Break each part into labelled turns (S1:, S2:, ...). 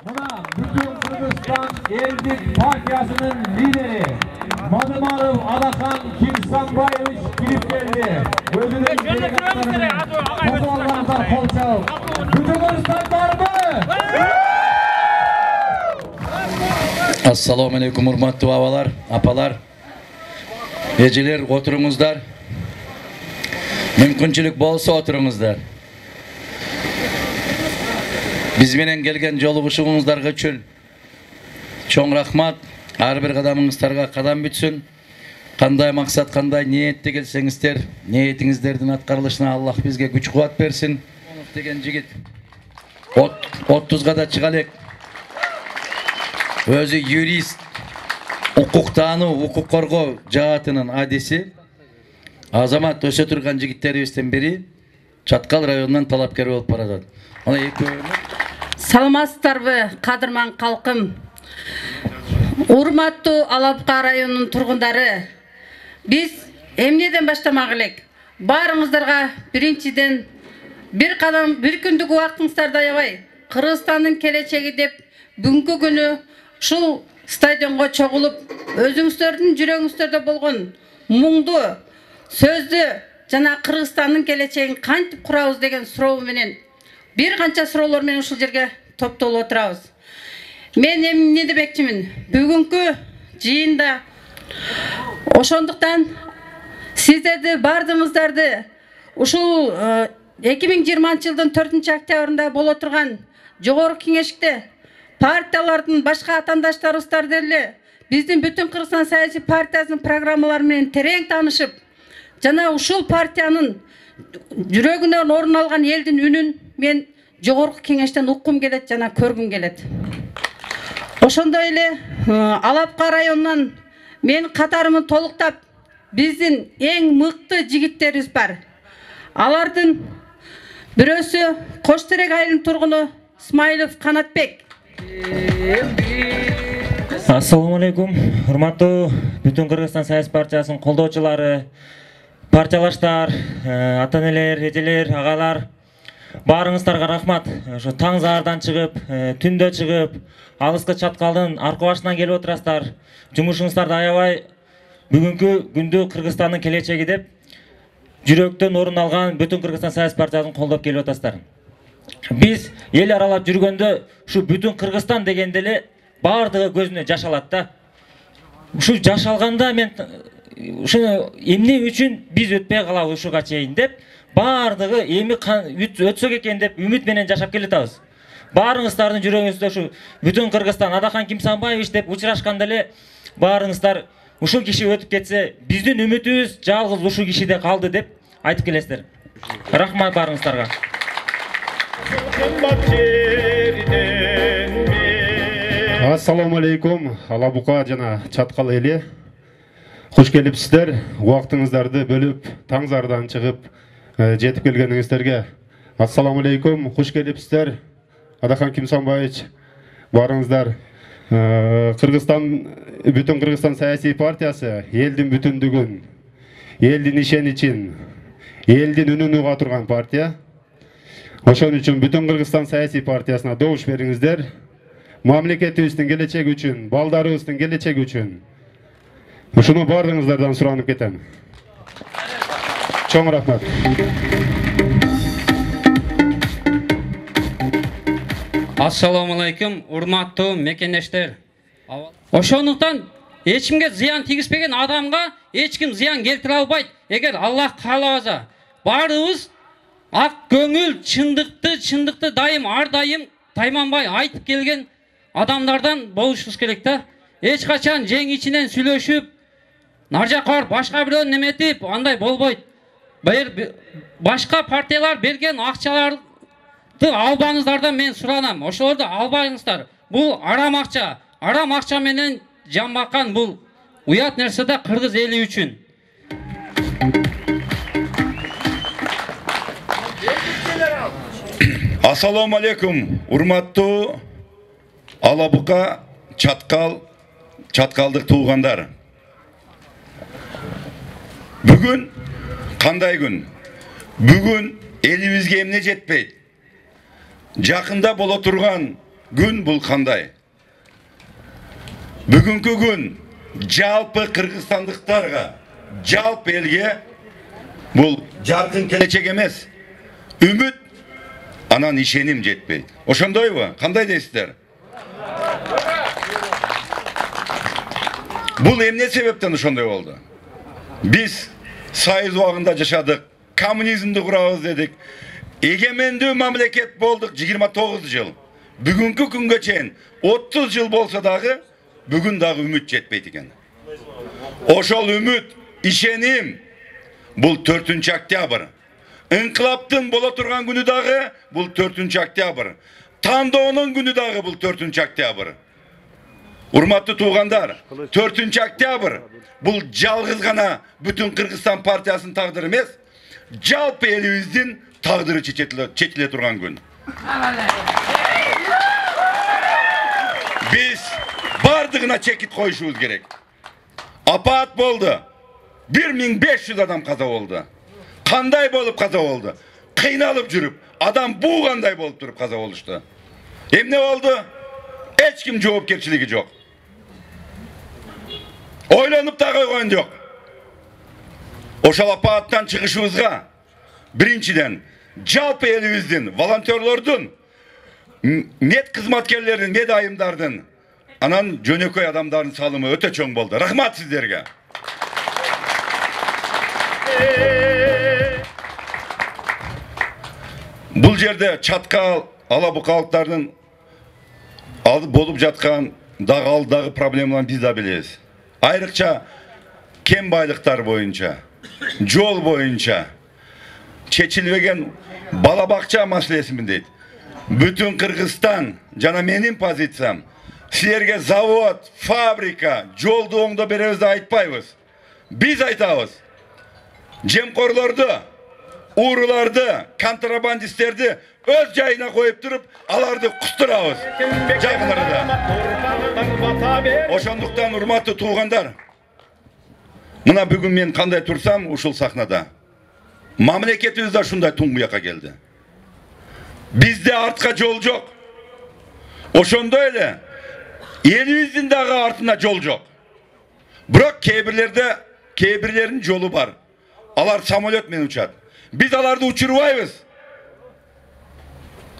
S1: Buna bütün Kırgızistan Eldik Partiyası'nın lideri Madımarov Alakan Kimsanbayevich girip geldi. Özünün delekatlarını toparlarda kol çalıp. Bütün Kırgızistan var mı?
S2: Assalamu alaikum hurmatlı babalar, apalar, eceler, oturunuzlar. Mümkünçülük bolsa oturunuzlar. Biz menen gelgen joluguşuңuzдарга үчүн чоң рахмат. Ар бир кадамыңыздарга кадам бүтсүн. Кандай максат, кандай ниетте келсеңиздер, ниетиңиздердин аткарылышына Аллах бизге күч кубат берсин. Деген жигит 30га да чыга элек. Өзү юрист, укуктануу, укук коргоо жаатынын адиси. Азамат өсө турган жигиттерибизден бири Чаткал районунан талапкер болуп баратат. Ана
S3: Саламатсыздарбы, кадырман калкым. Урматтуу Алапка районунун тургундары, биз эмнеден баштамак элек? Баарыңыздарга биринчиден бир кадам, бир күндүк убактыңыздарды аябай, Кыргызстандын келечеги деп бүгүнкү күнү ушул стадионго чогулуп, өзүңүздөрдүн жүрөгүңүздөрдө болгон муңду, сөздү жана Кыргызстандын келечегин кантип курабыз деген суроо менен бир канча суроолор менен ушул жерге топтолуп отурабыз. Мен эмне демекчимин? Бүгүнкү жыйында ошондуктан сиздерди бардыгыңыздарды ушул 2020-жылдын 4-октябрында боло турган жогорку кеңеште партиялардын башка атаандаштарыбыздар деле биздин бүтүн Кыргызстан саясий партиясынын программалары менен терең таанышып, жана ушул партиянын жүрөгүнөн орун алган элдин үнүн мен жогорку кеңештен уккум келет жана көргүм келет. Ошондой эле Алапка районунан мен катарымын толуктап биздин эң мыкты жигиттерибиз бар. Алардын бирөөсү Кош-Терек айылынын тургуну Исмаилов Канатбек.
S4: Assalamu alaikum. Hurmatlı bütün Kırgızistan Siyasi Partiyasının koldoçuları, partiyalaşlar, ата-энелер, эжелер, агалар, баарыңыздарга рахмат. Ошо таң заардан чыгып, түндө чыгып, алыскы Чаткалдын аркы башынан келип отурасыздар. Жумушуңуздарды аябай бүгүнкү күндү Кыргызстандын келечеги деп жүрөктөн орун алган бүтүн Кыргызстан Саясий партиясын колдоп келип атасыздар. Биз эл аралап жүргөндө ушу бүтүн Кыргызстан дегенде эле баардыгы көзүнө жаш алат да. Ушу жаш алганда мен ушуну эмне үчүн биз өтпөй калабыз ушуга чейин деп баардыгы эми өтсөк экен деп үмүт менен жашап келатабыз. Баарыңыздардын жүрөгүңүздө ушу бүтүн Кыргызстан Адахан Кимсанбаевич деп учурашканда эле баарыңыздар ушул киши өтүп кетсе, биздин үмүтүбүз жалгыз ушул кишиде калды деп айтып келесиздер. Рахмат баарыңыздарга.
S5: Assalamu alaikum. Алабука жана Чаткал эли. Хуш келипсиздер. Убактыңыздарды бөлүп, таң зардан чыгып, жетип келгениңиздерге Assalamu alaikum. Хуш келипсиздер. Адахан Кимсанбаевич, баарыңыздар. Кыргызстан, бүтүн Кыргызстан саясий партиясы элдин бүтүндүгүн, элдин ишеничин, элдин үнүн уга турган партия. Ошон үчүн бүтүн Кыргызстан саясий партиясына добуш бериңиздер. Мамлекетибиздин келечеги үчүн, балдарыбыздын келечеги үчүн. Ушуну бардыгыңыздардан суранып кетем. Чоң рахмат.
S6: Assalamu alaikum, урматтуу мекендештер. Ошондуктан эч кимге зыян тийгизбеген адамга эч ким зыян келтире албайт. Эгер Аллах каалабаса, баарыбыз ак көңүл, чындыкты дайым, ар дайым тайманбай айтып келген адамдардан болушубуз керек да. Эч качан жең ичинен сүйлөшүп, нар жакка барып башка бирөөнү неметип, андай болбойт. Башка партиялар берген акчаларды албаңыздардан мен суранам. Ошолорду албаңыздар. Бул арам акча. Арам акча менен жамбакан бул уят нерсе да кыргыз эли үчүн.
S7: Assalamu alaikum. Урматтуу Алабука, Чаткалдык туугандар. Бүгүн кандай күн? Бүгүн элибизге эмне жетпейт? Жакында боло турган gün bul kандай? Bugünkü gün жалпы Kırgızstanlıklarga, жалпы elge bul jarkın gelecek emez. Ümit anan işenim jetpeydi. Oşondoybu? Kanday deysizler? Bul emne sebepten oşondoy oldu? Biz sayız uağında yaşadık, komünizmdi kurabız dedik. Egemendүү mamleket bolduk 29 yıl. Bugünkü günge çeyin 30 yıl bolsa dağı bugün dağı ümit jetpeydi eken. Oşol ümit, işenim bul 4. oktyabr. İnkılaptın bola turgan günü dağı bul 4. oktyabr. Tandoğunun günü dağı bul 4. oktyabr. Urmatlı tuğandar, 4. oktyabr bul жалғыз gana bütün Kırgızstan partiyasının tağdırı emez, жалпы elimizdin tağdırı çetile turgan gün. Biz bardığına çekit koyuşumuz gerek. Apat boldu. 1500 adam kaza oldu. Kanday bolup kaza oldu. Kıynalıp жүрüp, adam bu kanday bolup durup kaza oluştu. Hem ne oldu? Hiç kim cevapkerçiligi yok. Oylanıp da koygan yok. Oşal apattan çıkışımızga birinciden жалпы elimizdin, volontörlördün, net kızmatkerlerin, net ayımdardın, anan jönököy adamların salımı öte çoğun boldu. Rahmat sizlerge. Bul jerde Çatkal, Alabukalıklarının bolup жатқан dağ problemlerini biz de biliriz. Ayrıca kem baylıklar boyunca, jol boyunca çeçilmegen balabakça maселесин deydi. Bütün Kırgızstan, jana menin pozitsiyam, sizlerge zavod, fabrika, joldu oңдо беребиз деп айтпайбыз. Biz айтабыз. Жемқорлорду, ууруларды, контрабандисттерди öz жайына коюп туруп, аларды кустурабыз. Жакындарда. Ошондуктан урматтуу туугандар, мына бүгүн мен кандай турсам ушул сахнада. Мамлекетибиз да ушундай туңгуякка келди. Bizde artka жол жок. Ошондой эле элибиздин дагы артында жол жок. Бирок кейбирлеринин жолу бар. Алар самолет менен учат. Biz аларды учурбайбыз.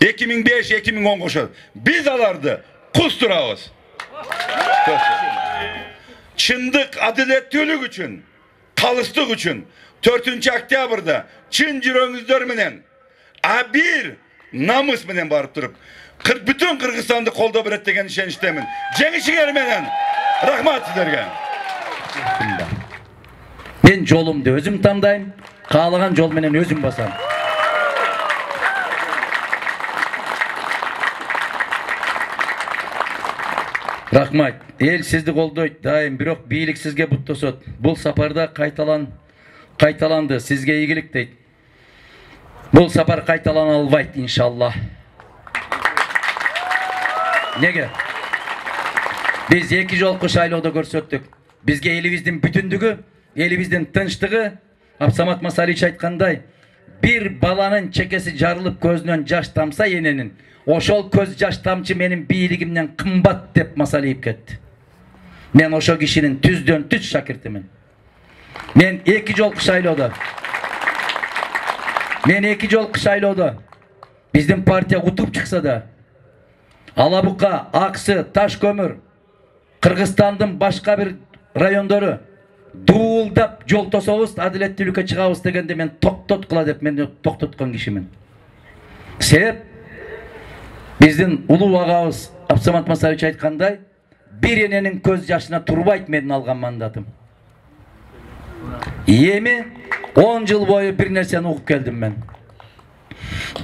S7: 2005-2010 кошот. Biz аларды кустурабыз. Чындык, адилеттүүлүк үчүн, калыстык үчүн 4 октябрда чын жүрөгүңүздөр менен бир намыс менен барып туруп, bütün Kırgızстанды колдоо берет деген ишеничтемин. Жеңишиңер менен. Рахмат сиздерге.
S2: Мен жолумду өзүм тандайм, каалаган жол менен өзүм басам. Рахмат. Эл сизди колдойт дайым, бирок бийлик сизге буттосот. Бул сапарда кайталанды, сизге ийгилик дейт. Бул сапар кайталана албайт иншалла. Неге? Biz 2 жолку шайлоодо көрсөттүк. Бизге элибиздин бүтүндүгү, элибиздин тынчтыгы, Абсамат Масалич айткандай, bir баланын чекеси жарылып көзүнөн жаш тамса эненин, ошол көз жаш тамчы менин бийлигимден кымбат деп Масалиев кетти. Мен ошо кишинин түздөн түз шакиртимин. Мен 2 жолку шайлоодо биздин партия утуп чыкса да, Алабука, Аксы, Таш көмүр, Кыргызстандын башка бир райондору дуулдап жол тособуз, адилеттүүлүккө чыгабыз дегенде мен токтоткула деп мен токтоткон кишимин. Себеп биздин улуу агабыз Абсамат Масалич айткандай, bir эненин көз жашына турбайт менин алган мандатым. Эми 10 жыл бою бир нерсени угуп келдим мен.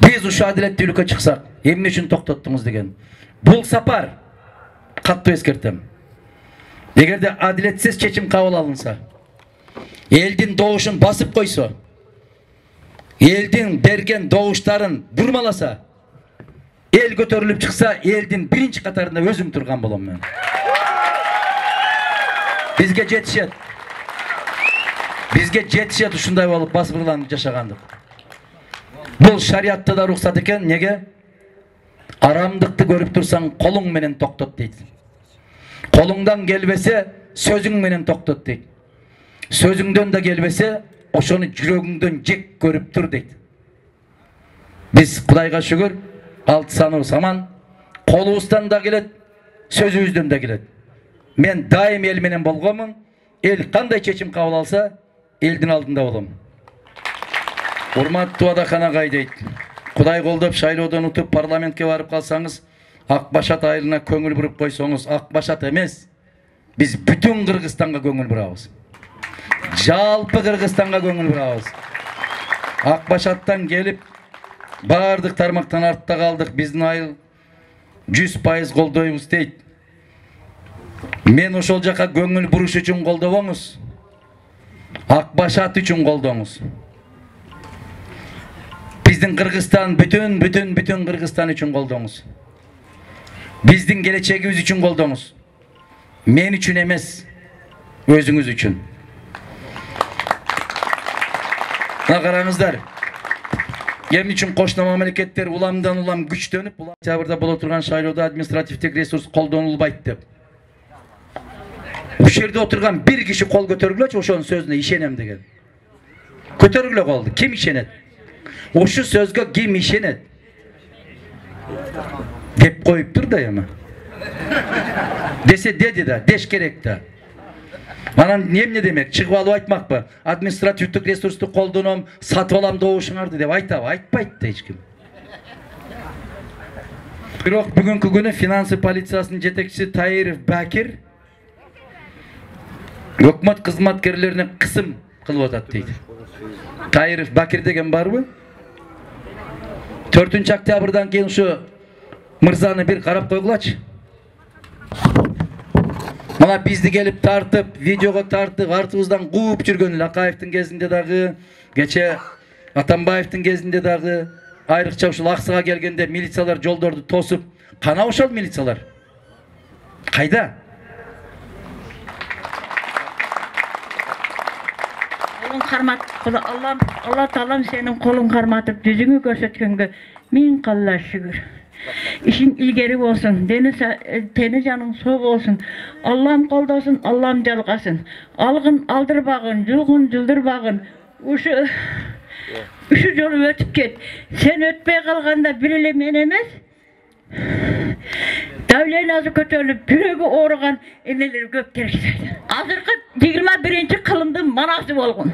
S2: Биз ушу адилеттүүлүккө чыксак, эмне үчүн токтоттуңуз деген. Бул сапар катуу эскертем. Эгерде адилетсиз чечим кабыл алынса, элдин добушун басып койсо, элдин берген добуштарын бурмаласа, эл көтөрүлүп чыкса, элдин биринчи катарында өзүм турган болом мен. Бизге жетишет ушундай болуп басып жашагандык. Бул шариатта да рухсат экен. Неге? Aramdıkты görüp tursan kolun menen toktot deydi. Kolungdan gelbese sözün menen toktot deydi. Sözüngden de gelbese oşonu жүрөгүңдөн жек көрүp тур дейт. Биз Кудайга шүгүр, алты саныбыз аман, колубуздан да келет, сөзүбүздөн да келет. Мен дайым эл менен болгонмун. Эл кандай чечим кабыл алса, элдин алдында болом. Урматтуу Адахан агай дейт. Кудай колдоп шайлоодон утуп парламентке барып калсаңыз, Ак Башат айылына көңүл буруп койсоңуз, Ак Башат эмес, биз бүтүн Кыргызстанга көңүл бурабыз. Жалпы Кыргызстанга көңүл бурабыз. Ак Башаттан келип бардык тармактан артта калдык. Биздин айыл 100% колдойбуз дейт. Мен ошол жака көңүл буруш үчүн колдобоңуз. Ак Башат үчүн колдоңуз. Биздин Кыргызстан бүтүн Кыргызстан үчүн колдоңуз. Биздин келечегибиз үчүн колдоңуз. Мен үчүн эмес, өзүңүз үчүн. Мына караңыздар. Эмне үчүн кошуна мамлекеттер уламдан улам күчтөнүп, октябрда боло турган шайлоодо административдик ресурс колдонулбайт деп. Ушул жерде отурган бир киши кол көтөргүлөчү, ошонун сөзүнө ишенем деген. Көтөргүлө колду. Ким ишенет? Ошол сөзгө ким ишенет? Деп коюптур да эми. Десе деди да, деш керек да. Анан эмне демек? Чыгып алып айтмакпы? Административдик ресурсту колдоном, сатып алам добушуңарды деп айтабы? Айтпайт да эч ким. Бирок бүгүнкү күнү финансы полициясынын жетекчиси Таиров Бакир өкмөт кызматкерлерине кысым кылып атат дейт. Таиров Бакир деген барбы? 4 октябрдан кийин ушу мырзаны бир карап койгулачы. Мына бизди келип тартып, видеого тартып, артыбыздан кууп жүргөн Лакаевдин кезинде дагы, кече Атамбаевдин кезинде дагы, айрыкча ушул Аксыга келгенде милициялар жолдорду тосуп, кана ошол милициялар? Кайда?
S8: Колун кармат, Алла Таалам сенин колуң карматып жүзүңү көрсөткөнгө миң калла шүгүр. İşin ilgeri olsun, teni canın soğuk olsun. Allah'ım koldosun, Allah'ım jalgasın. Algın aldırбагын, julgun жылдырбагын. Uşu jolu ötüp ket. Sen ötpey kalganda bir ele men emes. Davlen azı kötörülüp, bürögü oğrugan eneleri köp gerekirdi. Azırkı 21. kılımdın manası bolgun.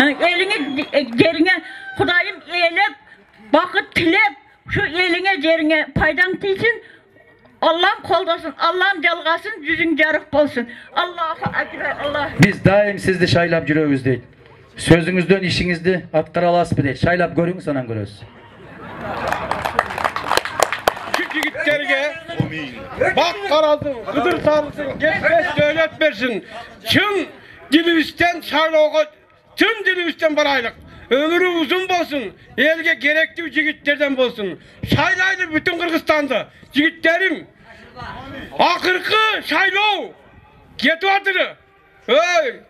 S8: Eline, yerine Kudayım eylep, bakıt tilep, şu eline yerine paydan tiysin, Allah'ım koldosun, Allah'ım jalgasın, yüzün jarık bolsun. Allahu akbar, Allah.
S2: Biz daim sizdi şaylap жүрөбүz дейт. Sözüңүздөн ишиңизди аткара аласызбы дейт. Шайлап көрүңүз, анан көрөсүз.
S9: Şu jigitlerge bak karasın, kıdır sarılsın, geçmez devlet versin. Çın dilibizden şaylauga, çın dilibizden baraylık. Ömrü uzun bolsun, elge gerekli jigitlerden bolsun. Şaylaylı bütün Kırgızstan'da. Jigitlerim, akırkı şaylau ketip atırı.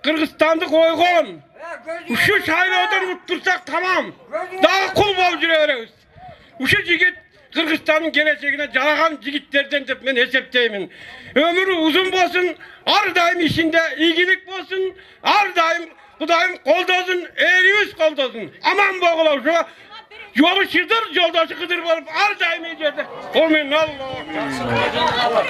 S9: Kırgızstan'da koygon. Şu şaylaudan uttursak tamam. Daha kul bol jüreriz. Şu jigit Kırgızstan'ın geleceğine jaragan jigitlerden dep men hesepteymin. Ömrü uzun bolsun, ar daim işinde iyilik bolsun, ar daim Kudayım koldosun, elimiz koldosun. Aman boğulav şu. Yolu şırdır, yoldaşı kıdır bolup ar daim ejerde. Amin Allah.